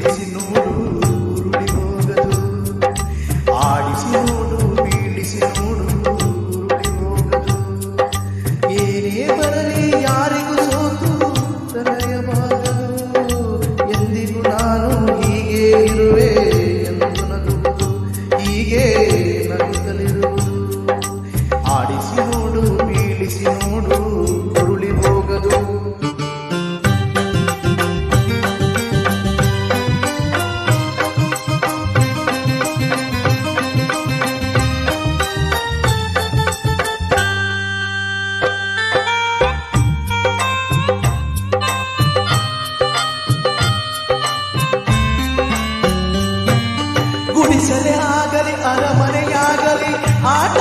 ಬೀಳಿಸಿ ನೋಡು ಉರುಳಿ ಹೋಗದು, ಆಡಿಸಿ ನೋಡು ಬೀಳಿಸಿ ನೋಡು ಉರುಳಿ ಹೋಗದು. ಏನೇ ಬರಲಿ ಯಾರಿಗೂ ಸೋತು ತಲೆಯಬಾರದು, ಎಂದಿಗೂ ನಾನು ಹೀಗೆ ಇರುವೆ ಎಂದು ನಗುವುದು, ಹೀಗೆ ನಗುತ್ತಲಿರುವುದು. ಆಡಿಸಿ ನೋಡು ಬೀಳಿಸಿ ನೋಡು ಉರುಳಿ ಹೋಗದು. ಗುಡಿಸಲೇ ಆಗಲಿ ಅರಮನೆಯಾಗಲಿ ಆಟ